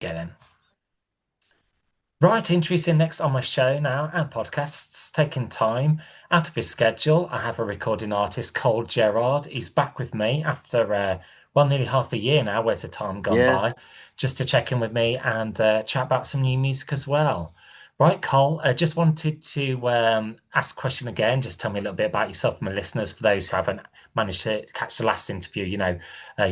Again. Right, introducing next on my show now and podcasts, taking time out of his schedule. I have a recording artist, Col Gerrard. He's back with me after, nearly half a year now. Where's the time gone Yeah. by? Just to check in with me and chat about some new music as well. Right, Col, I just wanted to ask a question again. Just tell me a little bit about yourself and my listeners for those who haven't managed to catch the last interview, your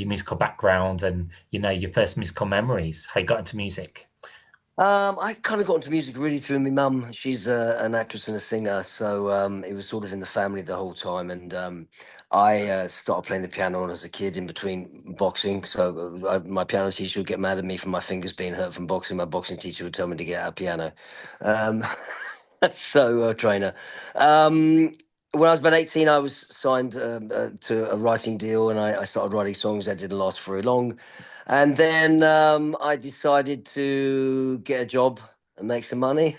musical background and, your first musical memories, how you got into music. I kind of got into music really through my mum. She's an actress and a singer, so it was sort of in the family the whole time. And I started playing the piano as a kid in between boxing. So my piano teacher would get mad at me for my fingers being hurt from boxing. My boxing teacher would tell me to get out of piano. Um, trainer. Um, when I was about 18, I was signed to a writing deal, and I started writing songs that didn't last very long. And then I decided to get a job and make some money.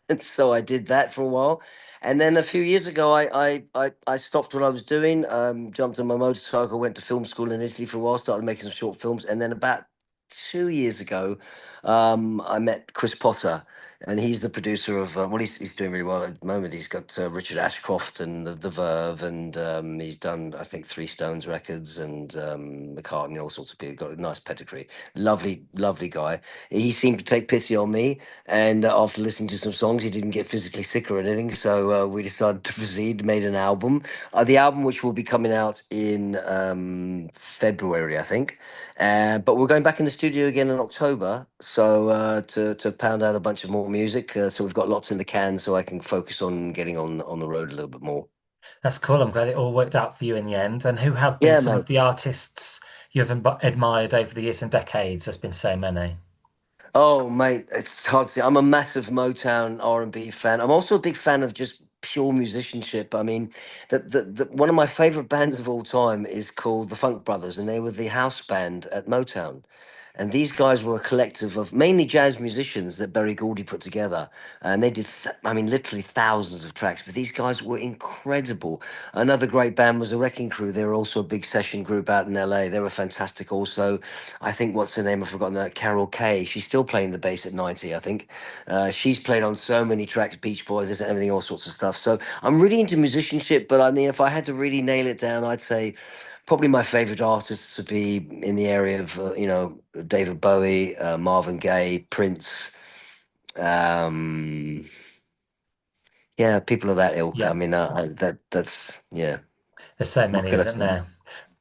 And so I did that for a while. And then a few years ago, I stopped what I was doing, jumped on my motorcycle, went to film school in Italy for a while, started making some short films. And then about 2 years ago, I met Chris Potter. And he's the producer of, he's doing really well at the moment. He's got Richard Ashcroft and the Verve, and he's done, I think, Three Stones records and McCartney, all sorts of people. Got a nice pedigree. Lovely, lovely guy. He seemed to take pity on me, and after listening to some songs, he didn't get physically sick or anything. So we decided to proceed, made an album. The album, which will be coming out in February, I think. But we're going back in the studio again in October. So to pound out a bunch of more music. So we've got lots in the can, so I can focus on getting on the road a little bit more. That's cool. I'm glad it all worked out for you in the end. And who have been Yeah, some of mate. the artists you have admired over the years and decades? There's been so many. Oh, mate, it's hard to say. I'm a massive Motown R&B fan. I'm also a big fan of just pure musicianship. I mean, one of my favorite bands of all time is called the Funk Brothers, and they were the house band at Motown. And these guys were a collective of mainly jazz musicians that Berry Gordy put together. And they did, literally thousands of tracks. But these guys were incredible. Another great band was the Wrecking Crew. They were also a big session group out in LA. They were fantastic also. I think what's her name? I've forgotten that. Carol Kay. She's still playing the bass at 90, I think. She's played on so many tracks, Beach Boys, this and everything, all sorts of stuff. So I'm really into musicianship, but I mean, if I had to really nail it down, I'd say probably my favorite artists would be in the area of, David Bowie, Marvin Gaye, Prince. Um, yeah, people of that ilk. I Yeah, mean, that's, yeah. there's so What many, can I isn't say? there?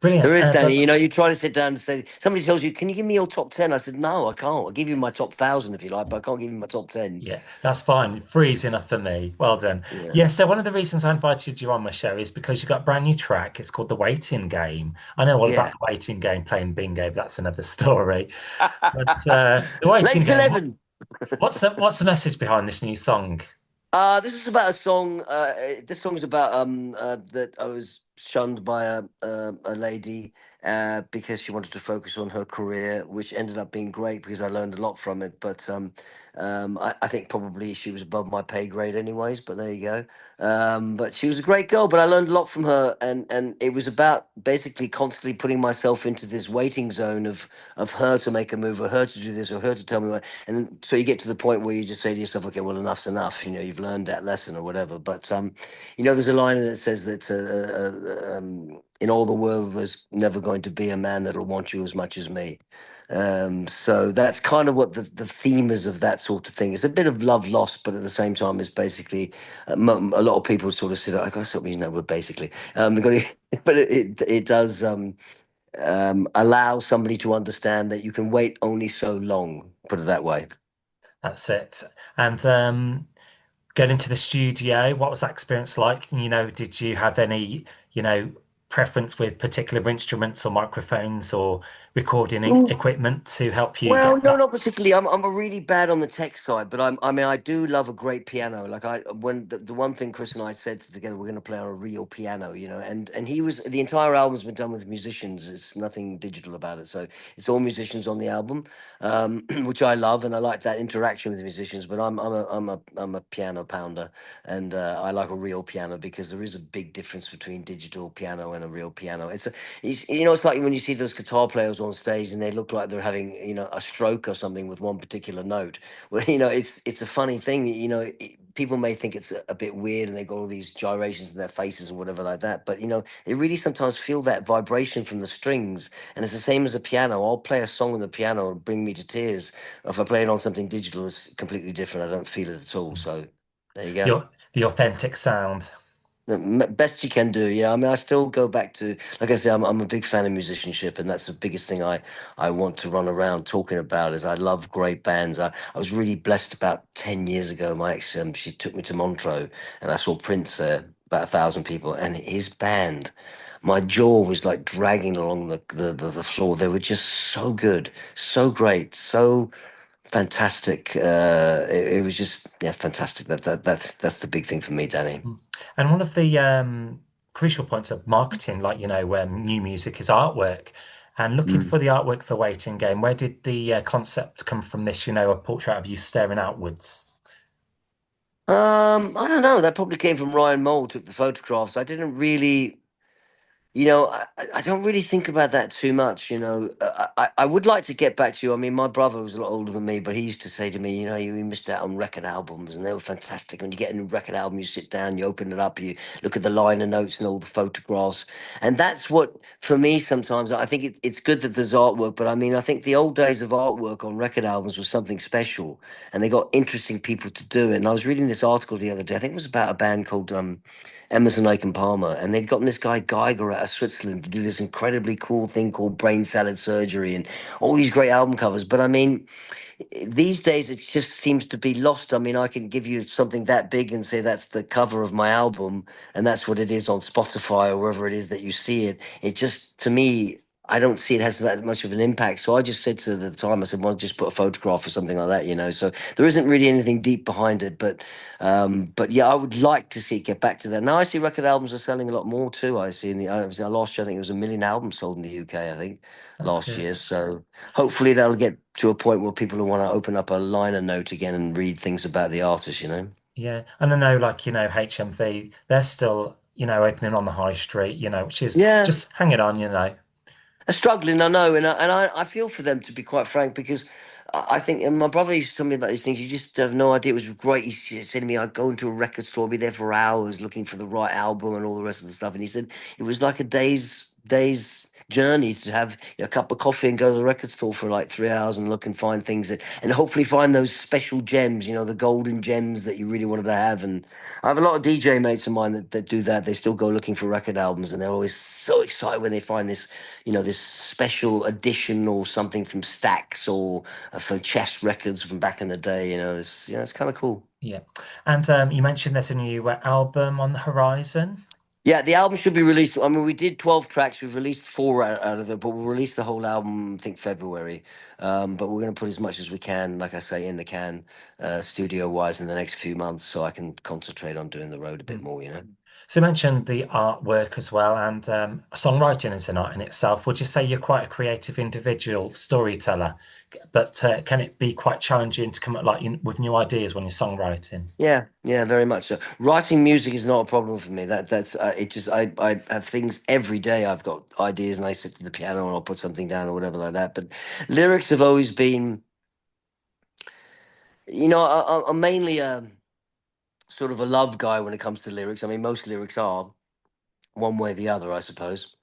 Brilliant. There is, Danny. You know, That's you try to sit down and say, somebody tells you, "Can you give me your top 10?" I said, "No, I can't. I'll give you my top 1,000 if you like, but I can't give you my top 10." Yeah, that's fine. Three's enough for me. Well done. Yeah. Yeah, so one of the reasons I invited you on my show is because you got a brand new track. It's called The Waiting Game. I know all about Yeah. the waiting game, playing bingo, but that's another story. But The Waiting Lake Game, 11. what's the message behind this new song? This is about a song. This song's about that I was shunned by a lady because she wanted to focus on her career, which ended up being great because I learned a lot from it. But I think probably she was above my pay grade, anyways. But there you go. But she was a great girl. But I learned a lot from her, and it was about basically constantly putting myself into this waiting zone of her to make a move, or her to do this, or her to tell me what. And so you get to the point where you just say to yourself, okay, well, enough's enough. You know, you've learned that lesson or whatever. But, there's a line that says that in all the world, there's never going to be a man that'll want you as much as me. So that's kind of what the theme is of that sort of thing. It's a bit of love lost, but at the same time, it's basically a lot of people sort of say, I gotta stop using that word basically. We've got to, but it does. Allow somebody to understand that you can wait only so long, put it that way. That's it. And Going into the studio, what was that experience like? Did you have any, you know, preference with particular instruments or microphones or recording equipment to help you Well, get no, that? not particularly. I'm a really bad on the tech side, but I do love a great piano. Like when the one thing Chris and I said together, we're going to play on a real piano, and he was the entire album's been done with musicians. It's nothing digital about it, so it's all musicians on the album, which I love, and I like that interaction with the musicians. But I'm a piano pounder, and I like a real piano because there is a big difference between digital piano and a real piano. It's like when you see those guitar players pianos on stage and they look like they're having, a stroke or something with one particular note. Well, it's a funny thing. People may think it's a bit weird and they've got all these gyrations in their faces or whatever like that. But they really sometimes feel that vibration from the strings, and it's the same as a piano. I'll play a song on the piano and bring me to tears. If I play it on something digital, it's completely different. I don't feel it at all. So there you go. The authentic sound. Best you can do. Yeah, I mean, I still go back to, like I said, I'm a big fan of musicianship, and that's the biggest thing I want to run around talking about. Is I love great bands. I was really blessed about 10 years ago. My ex, she took me to Montreux, and I saw Prince there, about 1,000 people, and his band. My jaw was like dragging along the floor. They were just so good, so great, so fantastic. It was just, yeah, fantastic. That's the big thing for me, Danny. Mm. And one of the crucial points of marketing, like, new music is artwork. And looking Mm. for the artwork for Waiting Game, where did the concept come from this, a portrait of you staring outwards? I don't know. That probably came from Ryan Mole, took the photographs. I didn't really, I don't really think about that too much. I would like to get back to you. I mean, my brother was a lot older than me, but he used to say to me, you missed out on record albums, and they were fantastic. When you get a new record album, you sit down, you open it up, you look at the liner notes and all the photographs, and that's what, for me, sometimes I think it's good that there's artwork, but I mean, I think the old days of artwork on record albums was something special, and they got interesting people to do it. And I was reading this article the other day. I think it was about a band called Emerson, Lake and Palmer, and they'd gotten this guy Geiger out of Switzerland to do this incredibly cool thing called brain salad surgery and all these great album covers. But I mean, these days it just seems to be lost. I mean, I can give you something that big and say that's the cover of my album, and that's what it is on Spotify or wherever it is that you see it. It just, to me, I don't see it has that much of an impact. So I just said to the time, I said, well, just put a photograph or something like that. So there isn't really anything deep behind it, but yeah, I would like to see it get back to that. Now I see record albums are selling a lot more too. I see in the last year, I think it was 1 million albums sold in the UK. I think That's last good. year. So hopefully that'll get to a point where people will want to open up a liner note again and read things about the artist. Yeah. And I know, like, HMV, they're still, opening on the high street, which is Yeah. just hang it on. Are struggling, I know, and I feel for them, to be quite frank, because I think, and my brother used to tell me about these things. You just have no idea. It was great. He said to me, "I'd go into a record store, be there for hours looking for the right album and all the rest of the stuff." And he said it was like a day's journey to have a cup of coffee and go to the record store for like 3 hours and look and find things and hopefully find those special gems, the golden gems that you really wanted to have. And I have a lot of DJ mates of mine that do that. They still go looking for record albums, and they're always so excited when they find this special edition or something from Stax or for Chess Records from back in the day. It's kind of cool. Yeah. And you mentioned there's a new album on the horizon. Yeah, the album should be released. I mean, we did 12 tracks. We've released four out of it, but we'll release the whole album, I think, February. But we're going to put as much as we can, like I say, in the can, studio-wise, in the next few months, so I can concentrate on doing the road a bit Mm. more. So you mentioned the artwork as well, and songwriting is an art in itself. Would you say you're quite a creative individual storyteller? But can it be quite challenging to come up like with new ideas when you're songwriting? Yeah, yeah, very much so. Writing music is not a problem for me. That's it. Just I have things every day. I've got ideas, and I sit to the piano and I'll put something down or whatever like that. But lyrics have always been, I'm mainly a sort of a love guy when it comes to lyrics. I mean, most lyrics are one way or the other, I suppose.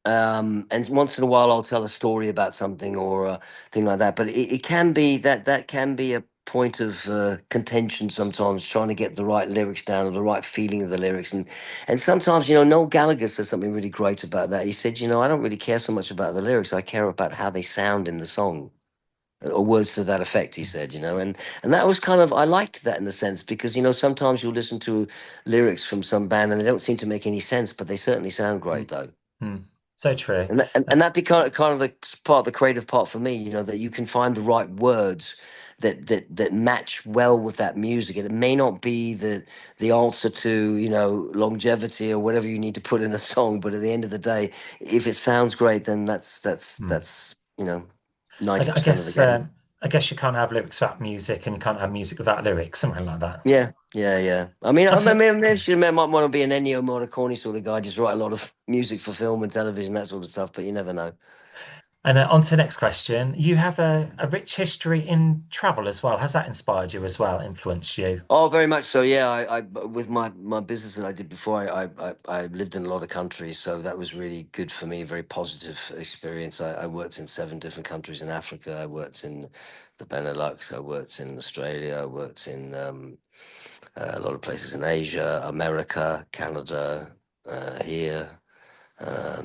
And once in a while I'll tell a story about something or a thing like that. But it can be that can be a point of contention sometimes, trying to get the right lyrics down or the right feeling of the lyrics. And sometimes, Noel Gallagher said something really great about that. He said, I don't really care so much about the lyrics. I care about how they sound in the song. Or words to that effect, he said, and that was kind of, I liked that in the sense because sometimes you'll listen to lyrics from some band and they don't seem to make any sense, but they certainly sound Mm. great though. Mm. So true. And that be kind of the part, the creative part for me, that you can find the right words that match well with that music. And it may not be the answer to, longevity or whatever you need to put in a song, but at the end of the day, if it sounds great, then that's that's Mm. that's 90% I of the guess game. I guess you can't have lyrics without music, and you can't have music without lyrics, something like that. Yeah, yeah, yeah. I mean, I And so, mean, maybe I might want to be an Ennio Morricone sort of guy, just write a lot of music for film and television, that sort of stuff. But you never know. And on to the next question. You have a rich history in travel as well. Has that inspired you as well, influenced you? Oh, very much so. Yeah, I with my business that I did before, I lived in a lot of countries, so that was really good for me. Very positive experience. I worked in 7 different countries in Africa. I worked in the Benelux. I worked in Australia. I worked in a lot of places in Asia, America, Canada, here.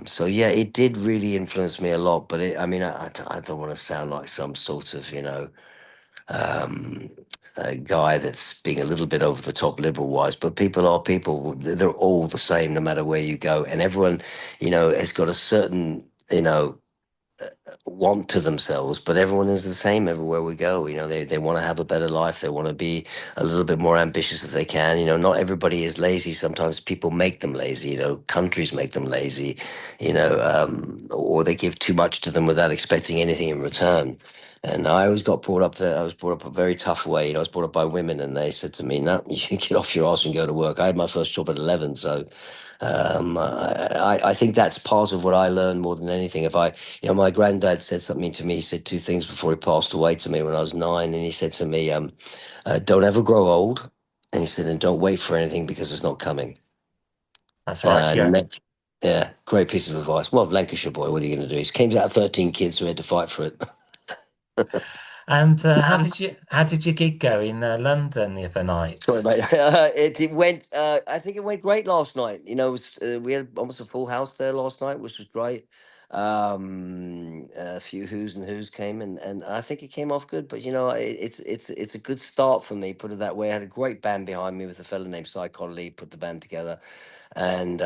So yeah, it did really influence me a lot. But I mean, I don't want to sound like some sort of, um, a guy that's being a little bit over the top liberal wise, but people are people. They're all the same no matter where you go, and everyone, has got a certain, want to themselves, but everyone is the same everywhere we go. They want to have a better life. They want to be a little bit more ambitious if they can. Not everybody is lazy. Sometimes people make them lazy. Countries make them lazy, or they give too much to them without expecting anything in return. And I always got brought up there. I was brought up a very tough way. I was brought up by women, and they said to me, "No, you get off your ass and go to work." I had my first job at 11, so I think that's part of what I learned more than anything. If I, my granddad said something to me. He said two things before he passed away to me when I was 9, and he said to me, "Don't ever grow old," and he said, "And don't wait for anything because it's not coming." That's right. And Yeah. yeah, great piece of advice. Well, Lancashire boy, what are you going to do? He came out of 13 kids who had to fight for it. And how did your gig go in London the other Sorry, night? mate. It went. I think it went great last night. We had almost a full house there last night, which was great. A few who's and who's came, and I think it came off good. But it's a good start for me. Put it that way. I had a great band behind me with a fella named Cy Connolly. Put the band together, and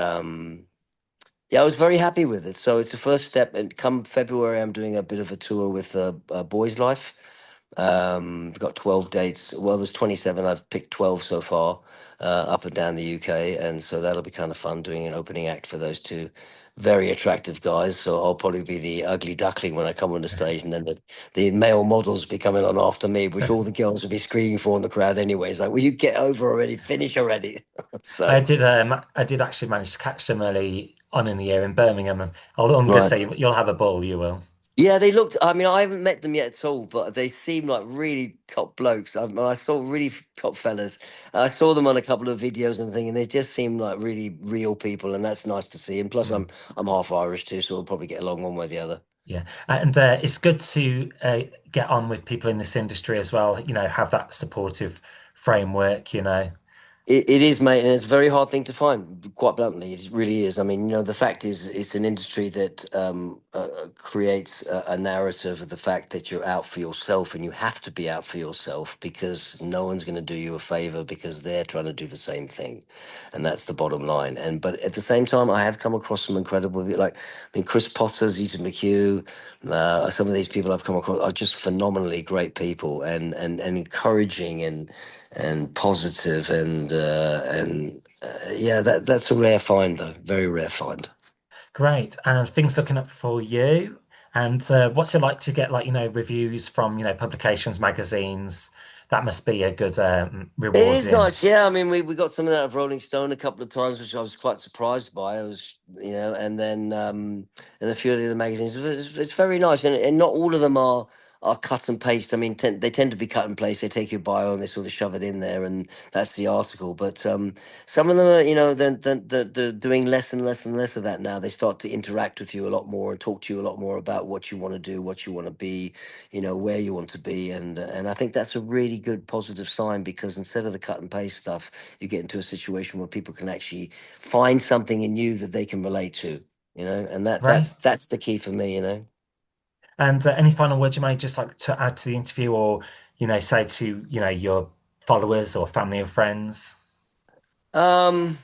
yeah, I was very happy with it. So it's the first step. And come February, I'm doing a bit of a tour with Boys Life. We've got 12 dates. Well, there's 27. I've picked 12 so far, up and down the UK. And so that'll be kind of fun doing an opening act for those two very attractive guys. So I'll probably be the ugly duckling when I come on the stage. And then the male models will be coming on after me, which all the girls will be screaming for in the crowd anyway. It's like, will you get over already? Finish already. I So, did. I did actually manage to catch them early on in the year in Birmingham. And although I'm going to right. say you'll have a ball, you will. Yeah, they looked. I mean, I haven't met them yet at all, but they seem like really top blokes. I saw really top fellas. I saw them on a couple of videos and things, and they just seem like really real people, and that's nice to see. And plus, Mm, I'm half Irish too, so we'll probably get along one way or the other. yeah, and it's good to get on with people in this industry as well. Have that supportive framework. It is, mate, and it's a very hard thing to find, quite bluntly. It really is. I mean, the fact is, it's an industry that creates a narrative of the fact that you're out for yourself and you have to be out for yourself because no one's going to do you a favor because they're trying to do the same thing. And that's the bottom line. But at the same time, I have come across some incredible, like, I mean, Chris Potter, Zita McHugh, some of these people I've come across are just phenomenally great people and encouraging and positive and yeah, that's a rare find though, very rare find. Great. And things looking up for you. And what's it like to get reviews from publications, magazines? That must be a good It is rewarding. nice, yeah. I mean, we got something out of Rolling Stone a couple of times, which I was quite surprised by. I was, and then and a few of the other magazines. It's very nice, and not all of them are cut and paste. I mean, they tend to be cut and paste. They take your bio and they sort of shove it in there, and that's the article. But some of them are, they're doing less and less and less of that now. They start to interact with you a lot more and talk to you a lot more about what you want to do, what you want to be, where you want to be, and I think that's a really good positive sign because instead of the cut and paste stuff, you get into a situation where people can actually find something in you that they can relate to, and Great. that's the key for me. And any final words you might just like to add to the interview or, say to, your followers or family or friends? Um,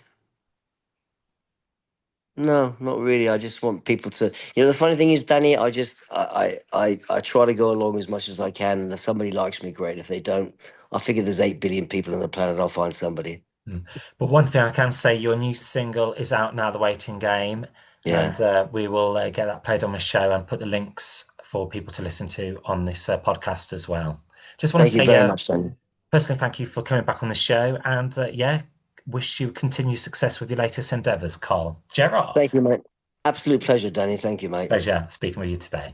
no, not really. I just want people to, the funny thing is, Danny, I try to go along as much as I can, and if somebody likes me, great. If they don't, I figure there's 8 billion people on the planet. I'll find somebody. Mm. But one thing I can say, your new single is out now, The Waiting Game, and Yeah. we will get that played on the show and put the links for people to listen to on this podcast as well. Just want to Thank you say, very much, Danny. personally, thank you for coming back on the show, and yeah, wish you continued success with your latest endeavours, Col Gerrard. Thank you, mate. Absolute pleasure, Danny. Thank you, mate. Pleasure speaking with you today.